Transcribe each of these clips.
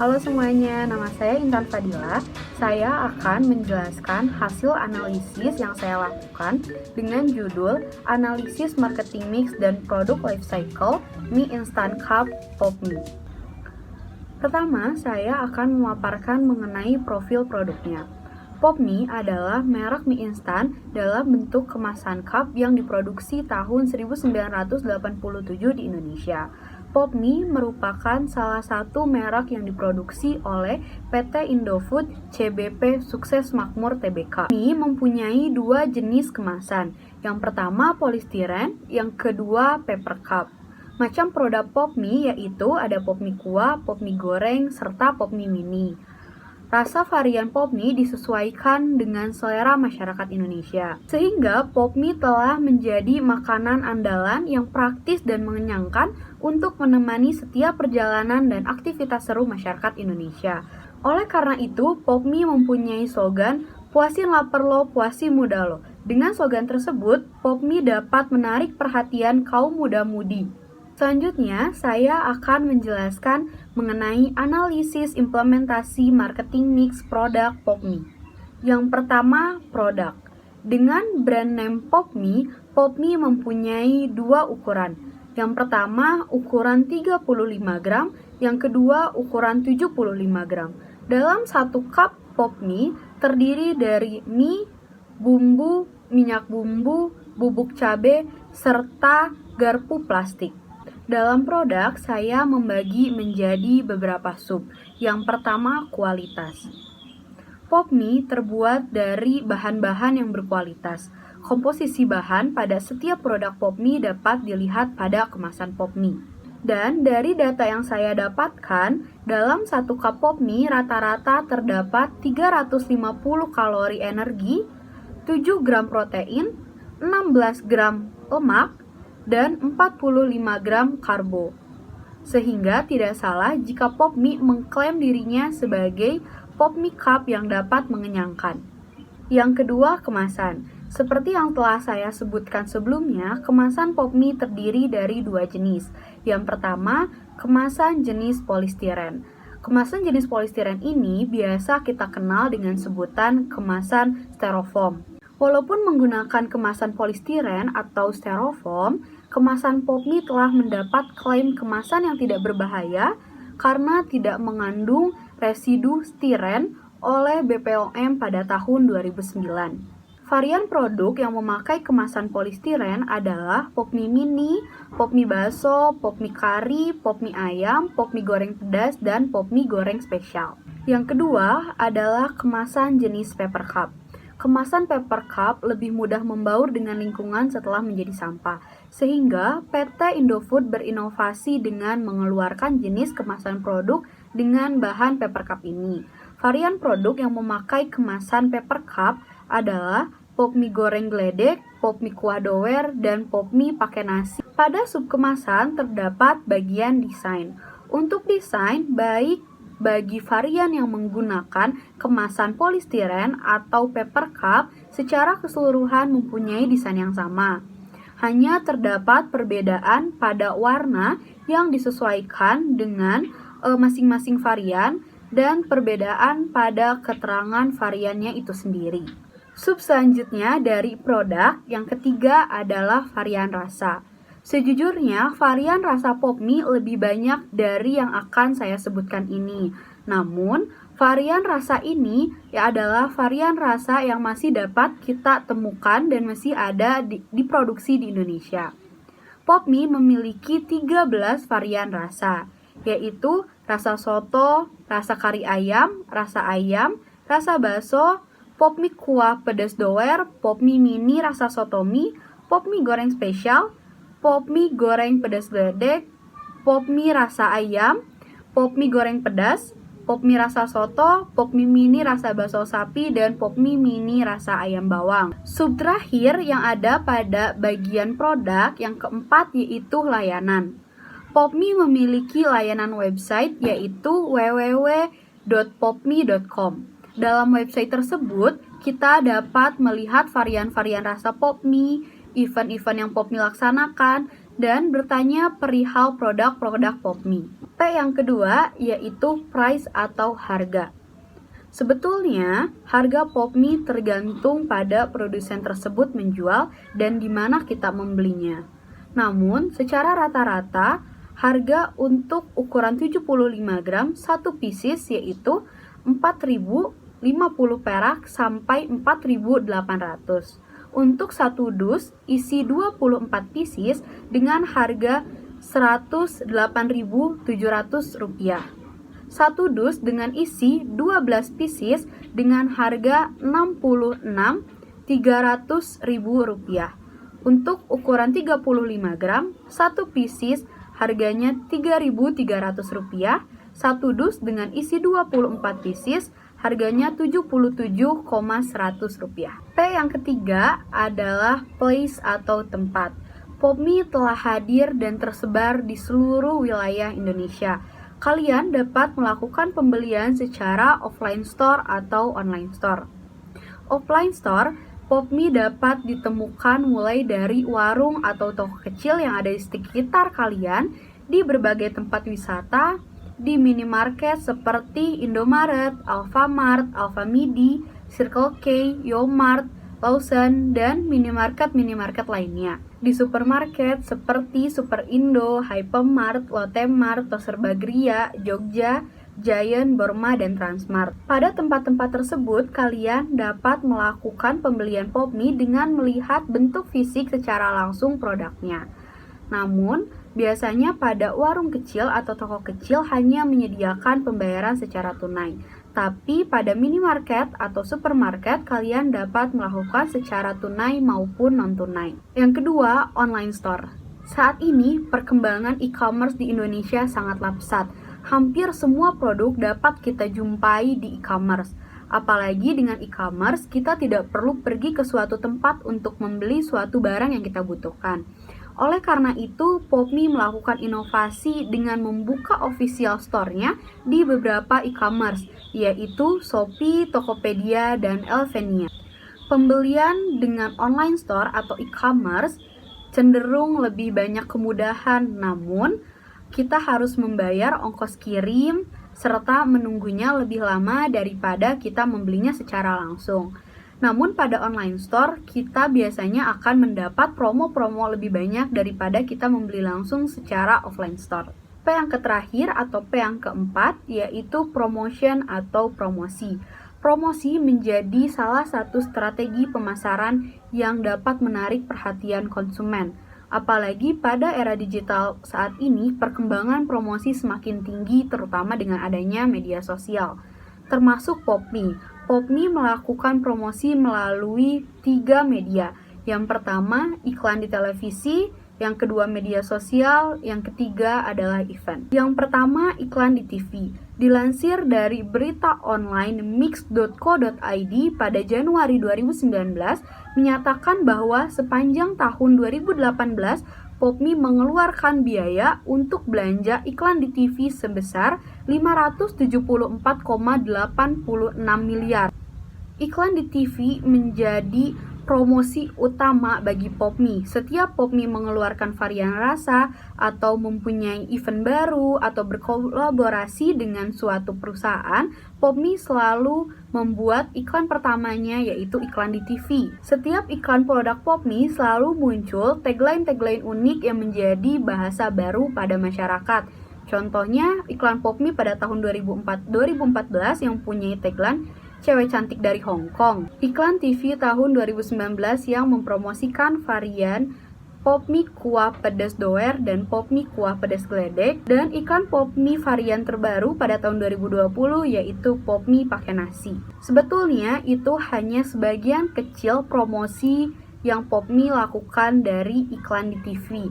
Halo semuanya, nama saya Intan Fadila. Saya akan menjelaskan hasil analisis yang saya lakukan dengan judul Analisis Marketing Mix dan Produk Life Cycle Mie Instant Cup Pop Mie. Pertama, saya akan memaparkan mengenai profil produknya. Pop Mie adalah merek mie instan dalam bentuk kemasan cup yang diproduksi tahun 1987 di Indonesia. Pop Mie merupakan salah satu merek yang diproduksi oleh PT Indofood CBP Sukses Makmur Tbk. Mie mempunyai dua jenis kemasan. Yang pertama polistiren, yang kedua paper cup. Macam produk Pop Mie yaitu ada Pop Mie kuah, Pop Mie goreng, serta Pop Mie mini. Rasa varian Pop Mie disesuaikan dengan selera masyarakat Indonesia, sehingga Pop Mie telah menjadi makanan andalan yang praktis dan mengenyangkan untuk menemani setiap perjalanan dan aktivitas seru masyarakat Indonesia. Oleh karena itu, Pop Mie mempunyai slogan, "Puasin lapar lo, puasin muda lo". Dengan slogan tersebut, Pop Mie dapat menarik perhatian kaum muda-mudi. Selanjutnya, saya akan menjelaskan mengenai analisis implementasi marketing mix produk Pop Mie. Yang pertama, produk. Dengan brand name Pop Mie mempunyai dua ukuran. Yang pertama, ukuran 35 gram, yang kedua, ukuran 75 gram. Dalam satu cup Pop Mie terdiri dari mie, bumbu, minyak bumbu, bubuk cabai, serta garpu plastik. Dalam produk, saya membagi menjadi beberapa sub. Yang pertama, kualitas. Pop Mie terbuat dari bahan-bahan yang berkualitas. Komposisi bahan pada setiap produk Pop Mie dapat dilihat pada kemasan Pop Mie. Dan dari data yang saya dapatkan, dalam satu cup Pop Mie rata-rata terdapat 350 kalori energi, 7 gram protein, 16 gram lemak, dan 45 gram karbo. Sehingga tidak salah jika Pop Mie mengklaim dirinya sebagai Pop Mie Cup yang dapat mengenyangkan. Yang kedua, kemasan. Seperti yang telah saya sebutkan sebelumnya, kemasan Pop Mie terdiri dari dua jenis. Yang pertama, kemasan jenis polistiren. Kemasan jenis polistiren ini biasa kita kenal dengan sebutan kemasan styrofoam. Walaupun menggunakan kemasan polistiren atau styrofoam, kemasan Pop Mie telah mendapat klaim kemasan yang tidak berbahaya karena tidak mengandung residu stiren oleh BPOM pada tahun 2009. Varian produk yang memakai kemasan polistiren adalah Pop Mie mini, Pop Mie bakso, Pop Mie kari, Pop Mie ayam, Pop Mie goreng pedas, dan Pop Mie goreng spesial. Yang kedua adalah kemasan jenis paper cup. Kemasan paper cup lebih mudah membaur dengan lingkungan setelah menjadi sampah, sehingga PT Indofood berinovasi dengan mengeluarkan jenis kemasan produk dengan bahan paper cup ini. Varian produk yang memakai kemasan paper cup adalah Pop Mie goreng geledek, Pop Mie kuah doer, dan Pop Mie pakai nasi. Pada subkemasan terdapat bagian desain. Untuk desain, baik bagi varian yang menggunakan kemasan polistiren atau paper cup secara keseluruhan mempunyai desain yang sama. Hanya terdapat perbedaan pada warna yang disesuaikan dengan masing-masing varian dan perbedaan pada keterangan variannya itu sendiri. Sub selanjutnya dari produk yang ketiga adalah varian rasa. Sejujurnya, varian rasa Pop Mie lebih banyak dari yang akan saya sebutkan ini. Namun, varian rasa ini adalah varian rasa yang masih dapat kita temukan dan masih ada diproduksi di Indonesia. Pop Mie memiliki 13 varian rasa, yaitu rasa soto, rasa kari ayam, rasa bakso, Pop Mie kuah pedas doer, Pop Mie mini rasa soto mie, Pop Mie goreng spesial, Pop Mie goreng pedas geledek, Pop Mie rasa ayam, Pop Mie goreng pedas, Pop Mie rasa soto, Pop Mie mini rasa bakso sapi, dan Pop Mie mini rasa ayam bawang. Sub terakhir yang ada pada bagian produk yang keempat yaitu layanan. Pop Mie memiliki layanan website yaitu www.popmie.com. Dalam website tersebut, kita dapat melihat varian-varian rasa Pop Mie, event-event yang Pop Mie laksanakan, dan bertanya perihal produk-produk PopMie. P yang kedua yaitu price atau harga. Sebetulnya, harga PopMie tergantung pada produsen tersebut menjual dan di mana kita membelinya. Namun, secara rata-rata, harga untuk ukuran 75 gram satu pieces yaitu 4.050 perak sampai 4.800. Untuk satu dus isi 24 pieces dengan harga Rp108.700. Satu dus dengan isi 12 pieces dengan harga Rp66.300.000. Untuk ukuran 35 gram, satu pieces harganya Rp3.300. Satu dus dengan isi 24 pieces harganya Rp77.100. P yang ketiga adalah place atau tempat. PopMie telah hadir dan tersebar di seluruh wilayah Indonesia. Kalian dapat melakukan pembelian secara offline store atau online store. Offline store, PopMie dapat ditemukan mulai dari warung atau toko kecil yang ada di sekitar kalian, di berbagai tempat wisata, di minimarket seperti Indomaret, Alfamart, Alfamidi, Circle K, Yomart, Lawson, dan minimarket-minimarket lainnya. Di supermarket seperti Superindo, Hypermart, Lotte Mart, Toserbagria, Jogja, Giant, Borma, dan Transmart. Pada tempat-tempat tersebut, kalian dapat melakukan pembelian PopMie dengan melihat bentuk fisik secara langsung produknya. Namun, biasanya pada warung kecil atau toko kecil hanya menyediakan pembayaran secara tunai. Tapi pada minimarket atau supermarket kalian dapat melakukan secara tunai maupun non-tunai. Yang kedua, online store. Saat ini, perkembangan e-commerce di Indonesia sangatlah pesat. Hampir semua produk dapat kita jumpai di e-commerce. Apalagi dengan e-commerce, kita tidak perlu pergi ke suatu tempat untuk membeli suatu barang yang kita butuhkan. Oleh karena itu, PopMie melakukan inovasi dengan membuka official store-nya di beberapa e-commerce, yaitu Shopee, Tokopedia, dan Elvenia. Pembelian dengan online store atau e-commerce cenderung lebih banyak kemudahan, namun kita harus membayar ongkos kirim serta menunggunya lebih lama daripada kita membelinya secara langsung. Namun pada online store, kita biasanya akan mendapat promo-promo lebih banyak daripada kita membeli langsung secara offline store. P yang terakhir atau P yang keempat yaitu promotion atau promosi. Promosi menjadi salah satu strategi pemasaran yang dapat menarik perhatian konsumen. Apalagi pada era digital saat ini, perkembangan promosi semakin tinggi terutama dengan adanya media sosial, termasuk PopMie. PopMie melakukan promosi melalui 3 media. Yang pertama, iklan di televisi, yang kedua media sosial, yang ketiga adalah event. Yang pertama, iklan di TV. Dilansir dari berita online mix.co.id pada Januari 2019, menyatakan bahwa sepanjang tahun 2018, PopMie mengeluarkan biaya untuk belanja iklan di TV sebesar 574,86 miliar. Iklan di TV menjadi promosi utama bagi PopMie. Setiap PopMie mengeluarkan varian rasa atau mempunyai event baru atau berkolaborasi dengan suatu perusahaan, PopMie selalu membuat iklan pertamanya yaitu iklan di TV. Setiap iklan produk PopMie selalu muncul tagline-tagline unik yang menjadi bahasa baru pada masyarakat. Contohnya iklan PopMie pada tahun 2014 yang punya tagline Cewek Cantik dari Hong Kong. Iklan TV tahun 2019 yang mempromosikan varian PopMie Kuah Pedas Doer dan PopMie Kuah Pedas Geledek, dan iklan PopMie varian terbaru pada tahun 2020 yaitu PopMie pakai nasi. Sebetulnya itu hanya sebagian kecil promosi yang PopMie lakukan dari iklan di TV.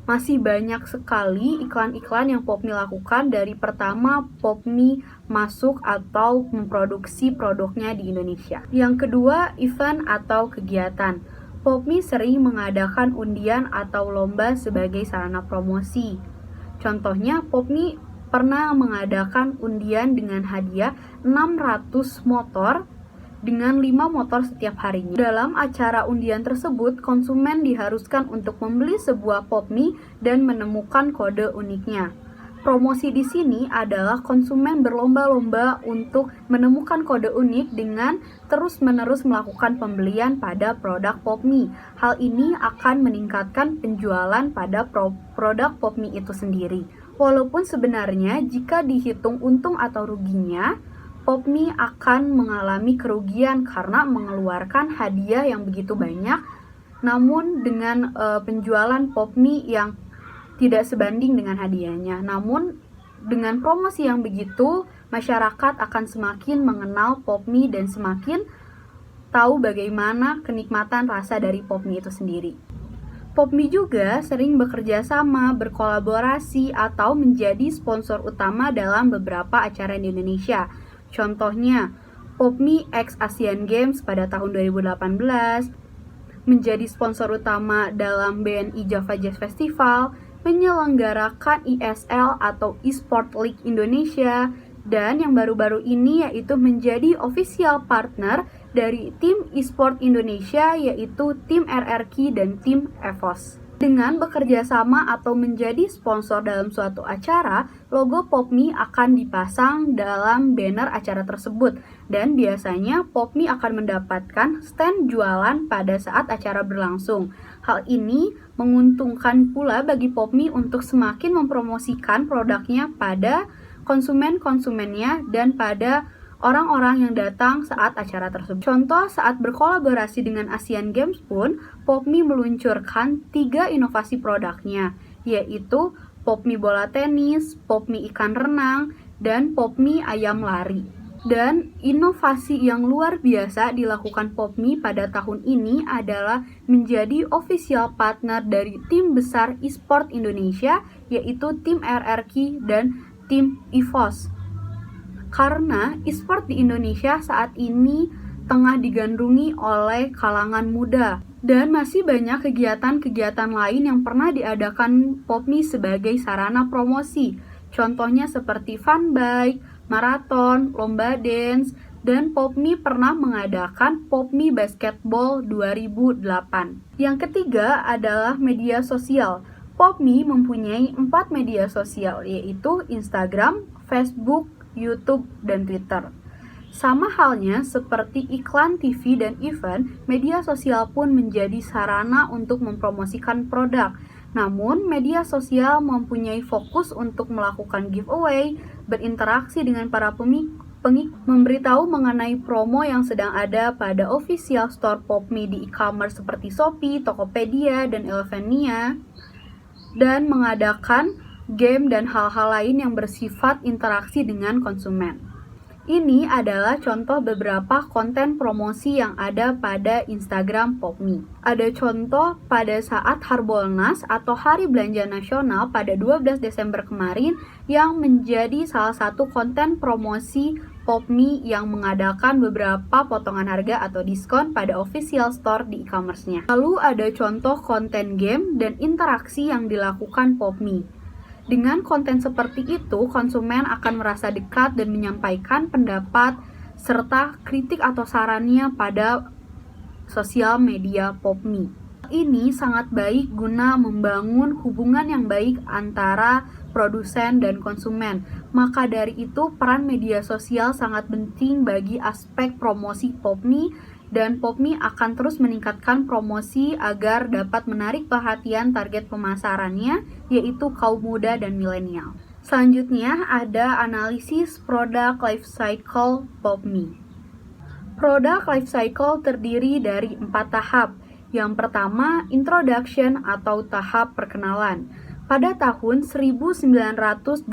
Masih banyak sekali iklan-iklan yang PopMie lakukan dari pertama PopMie masuk atau memproduksi produknya di Indonesia. Yang kedua, event atau kegiatan. PopMie sering mengadakan undian atau lomba sebagai sarana promosi. Contohnya, PopMie pernah mengadakan undian dengan hadiah 600 motor dengan 5 motor setiap harinya. Dalam acara undian tersebut, konsumen diharuskan untuk membeli sebuah pop mie dan menemukan kode uniknya. Promosi di sini adalah konsumen berlomba-lomba untuk menemukan kode unik dengan terus-menerus melakukan pembelian pada produk pop mie. Hal ini akan meningkatkan penjualan pada produk pop mie itu sendiri. Walaupun sebenarnya jika dihitung untung atau ruginya, pop mie akan mengalami kerugian karena mengeluarkan hadiah yang begitu banyak. Namun dengan penjualan pop mie yang tidak sebanding dengan hadiahnya. Namun dengan promosi yang begitu, masyarakat akan semakin mengenal pop mie dan semakin tahu bagaimana kenikmatan rasa dari pop mie itu sendiri. Pop mie juga sering bekerja sama, berkolaborasi, atau menjadi sponsor utama dalam beberapa acara di Indonesia. Contohnya, Pop Mie X Asian Games pada tahun 2018, menjadi sponsor utama dalam BNI Java Jazz Festival, menyelenggarakan ESL atau eSport League Indonesia, dan yang baru-baru ini yaitu menjadi official partner dari tim eSport Indonesia yaitu tim RRQ dan tim EVOS. Dengan bekerja sama atau menjadi sponsor dalam suatu acara, logo Pop Mie akan dipasang dalam banner acara tersebut dan biasanya Pop Mie akan mendapatkan stand jualan pada saat acara berlangsung. Hal ini menguntungkan pula bagi Pop Mie untuk semakin mempromosikan produknya pada konsumen-konsumennya dan pada orang-orang yang datang saat acara tersebut. Contoh, saat berkolaborasi dengan Asian Games pun, Pop Mie meluncurkan 3 inovasi produknya, yaitu Pop Mie bola tenis, Pop Mie ikan renang, dan Pop Mie ayam lari. Dan inovasi yang luar biasa dilakukan Pop Mie pada tahun ini adalah menjadi official partner dari tim besar eSport Indonesia, yaitu tim RRQ dan tim EVOS. Karena e-sport di Indonesia saat ini tengah digandrungi oleh kalangan muda dan masih banyak kegiatan-kegiatan lain yang pernah diadakan Pop Mie sebagai sarana promosi. Contohnya seperti fun bike, maraton, lomba dance, dan Pop Mie pernah mengadakan Pop Mie Basketball 2008. Yang ketiga adalah media sosial. Pop Mie mempunyai 4 media sosial yaitu Instagram, Facebook, YouTube, dan Twitter. Sama halnya seperti iklan TV dan event, media sosial pun menjadi sarana untuk mempromosikan produk. Namun, media sosial mempunyai fokus untuk melakukan giveaway, berinteraksi dengan para pengikut, memberitahu mengenai promo yang sedang ada pada official store Pop Mie di e-commerce seperti Shopee, Tokopedia, dan Elevania, dan mengadakan game dan hal-hal lain yang bersifat interaksi dengan konsumen. Ini adalah contoh beberapa konten promosi yang ada pada Instagram Pop Mie. Ada contoh pada saat Harbolnas atau Hari Belanja Nasional pada 12 Desember kemarin yang menjadi salah satu konten promosi Pop Mie yang mengadakan beberapa potongan harga atau diskon pada official store di e-commerce-nya. Lalu ada contoh konten game dan interaksi yang dilakukan Pop Mie. Dengan konten seperti itu, konsumen akan merasa dekat dan menyampaikan pendapat serta kritik atau sarannya pada sosial media Pop Mie. Ini sangat baik guna membangun hubungan yang baik antara produsen dan konsumen. Maka dari itu, peran media sosial sangat penting bagi aspek promosi Pop Mie dan Pop Mie akan terus meningkatkan promosi agar dapat menarik perhatian target pemasarannya, yaitu kaum muda dan milenial. Selanjutnya ada analisis produk life cycle Pop Mie. Produk life cycle terdiri dari 4 tahap. Yang pertama, introduction atau tahap perkenalan. Pada tahun 1987,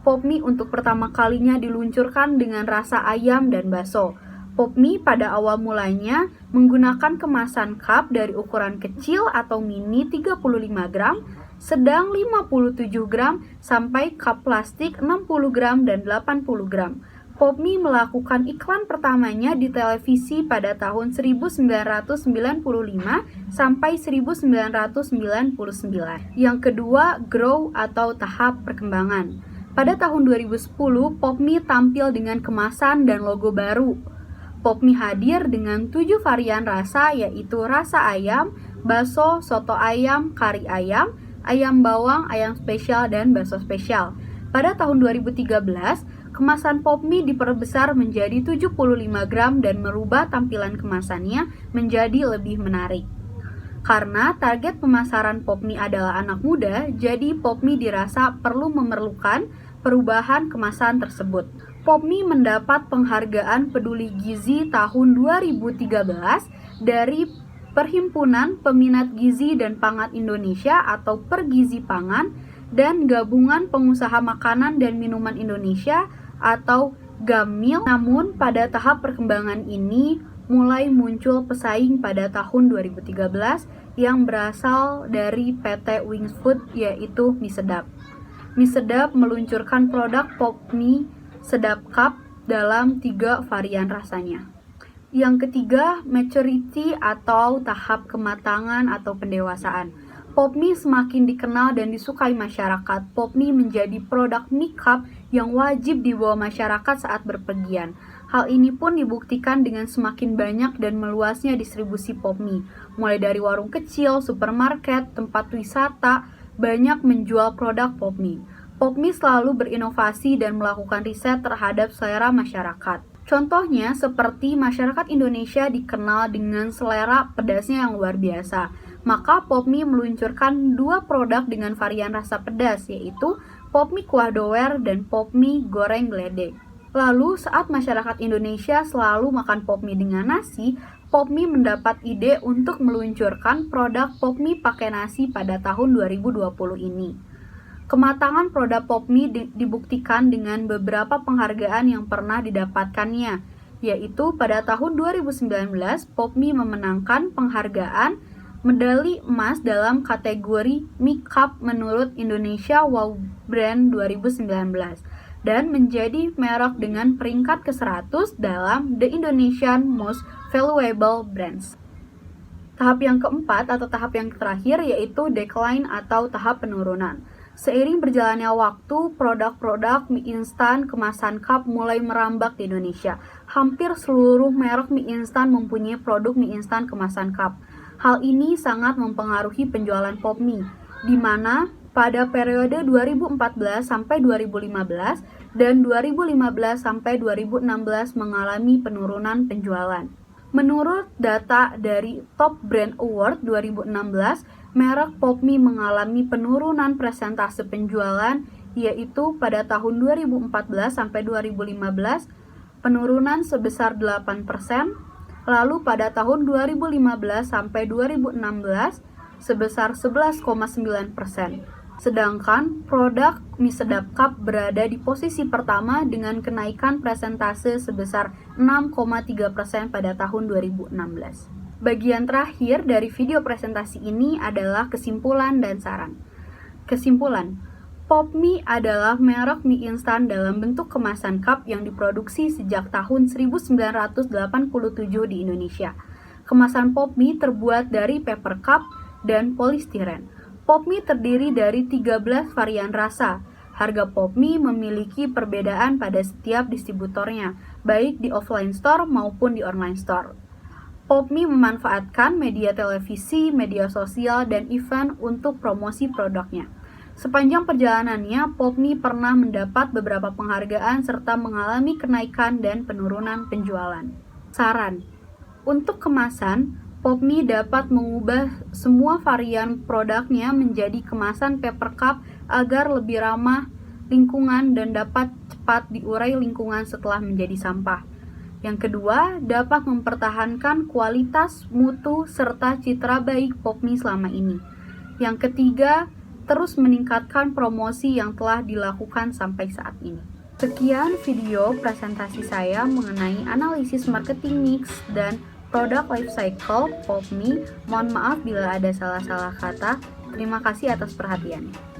Pop Mie untuk pertama kalinya diluncurkan dengan rasa ayam dan bakso. Pop Mie pada awal mulanya menggunakan kemasan cup dari ukuran kecil atau mini 35 gram, sedang 57 gram, sampai cup plastik 60 gram dan 80 gram. Pop Mie melakukan iklan pertamanya di televisi pada tahun 1995 sampai 1999. Yang kedua, grow atau tahap perkembangan. Pada tahun 2010, Pop Mie tampil dengan kemasan dan logo baru. Pop mie hadir dengan 7 varian rasa, yaitu rasa ayam, bakso, soto ayam, kari ayam, ayam bawang, ayam spesial, dan bakso spesial. Pada tahun 2013, kemasan pop mie diperbesar menjadi 75 gram dan merubah tampilan kemasannya menjadi lebih menarik. Karena target pemasaran pop mie adalah anak muda, jadi pop mie dirasa memerlukan perubahan kemasan tersebut. Pop mie mendapat penghargaan Peduli Gizi tahun 2013 dari Perhimpunan Peminat Gizi dan Pangan Indonesia atau Pergizi Pangan dan Gabungan Pengusaha Makanan dan Minuman Indonesia atau GAMIL. Namun pada tahap perkembangan ini mulai muncul pesaing pada tahun 2013 yang berasal dari PT Wings Food, yaitu Mie Sedap. Mie Sedap meluncurkan produk pop mie Sedap Cup dalam 3 varian rasanya. Yang ketiga, maturity atau tahap kematangan atau pendewasaan. Pop mie semakin dikenal dan disukai masyarakat. Pop mie menjadi produk mie cup yang wajib dibawa masyarakat saat berpergian. Hal ini pun dibuktikan dengan semakin banyak dan meluasnya distribusi pop mie. Mulai dari warung kecil, supermarket, tempat wisata, banyak menjual produk pop mie. Pop mie selalu berinovasi dan melakukan riset terhadap selera masyarakat. Contohnya seperti masyarakat Indonesia dikenal dengan selera pedasnya yang luar biasa. Maka pop mie meluncurkan 2 produk dengan varian rasa pedas, yaitu pop mie kuah doer dan pop mie goreng geledek. Lalu saat masyarakat Indonesia selalu makan pop mie dengan nasi, pop mie mendapat ide untuk meluncurkan produk pop mie pakai nasi pada tahun 2020 ini. Kematangan produk pop mie dibuktikan dengan beberapa penghargaan yang pernah didapatkannya, yaitu pada tahun 2019 pop mie memenangkan penghargaan medali emas dalam kategori Mie Cup menurut Indonesia Wow Brand 2019 dan menjadi merek dengan peringkat ke-100 dalam The Indonesian Most Valuable Brands. Tahap yang keempat atau tahap yang terakhir yaitu decline atau tahap penurunan. Seiring berjalannya waktu, produk-produk mie instan kemasan cup mulai merambak di Indonesia. Hampir seluruh merek mie instan mempunyai produk mie instan kemasan cup. Hal ini sangat mempengaruhi penjualan pop mie, di mana pada periode 2014 sampai 2015 dan 2015 sampai 2016 mengalami penurunan penjualan. Menurut data dari Top Brand Award 2016, merek pop mie mengalami penurunan persentase penjualan, yaitu pada tahun 2014 sampai 2015 penurunan sebesar 8%, lalu pada tahun 2015 sampai 2016 sebesar 11,9%. Sedangkan produk mie Sedap Cup berada di posisi pertama dengan kenaikan persentase sebesar 6,3% pada tahun 2016. Bagian terakhir dari video presentasi ini adalah kesimpulan dan saran. Kesimpulan, pop mie adalah merek mie instan dalam bentuk kemasan cup yang diproduksi sejak tahun 1987 di Indonesia. Kemasan pop mie terbuat dari paper cup dan polistiren. Pop mie terdiri dari 13 varian rasa. Harga pop mie memiliki perbedaan pada setiap distributornya, baik di offline store maupun di online store. Pop mie memanfaatkan media televisi, media sosial, dan event untuk promosi produknya. Sepanjang perjalanannya, pop mie pernah mendapat beberapa penghargaan serta mengalami kenaikan dan penurunan penjualan. Saran, untuk kemasan, pop mie dapat mengubah semua varian produknya menjadi kemasan paper cup agar lebih ramah lingkungan dan dapat cepat diurai lingkungan setelah menjadi sampah. Yang kedua, dapat mempertahankan kualitas, mutu, serta citra baik pop mie selama ini. Yang ketiga, terus meningkatkan promosi yang telah dilakukan sampai saat ini. Sekian video presentasi saya mengenai analisis marketing mix dan produk life cycle pop mie. Mohon maaf bila ada salah-salah kata. Terima kasih atas perhatiannya.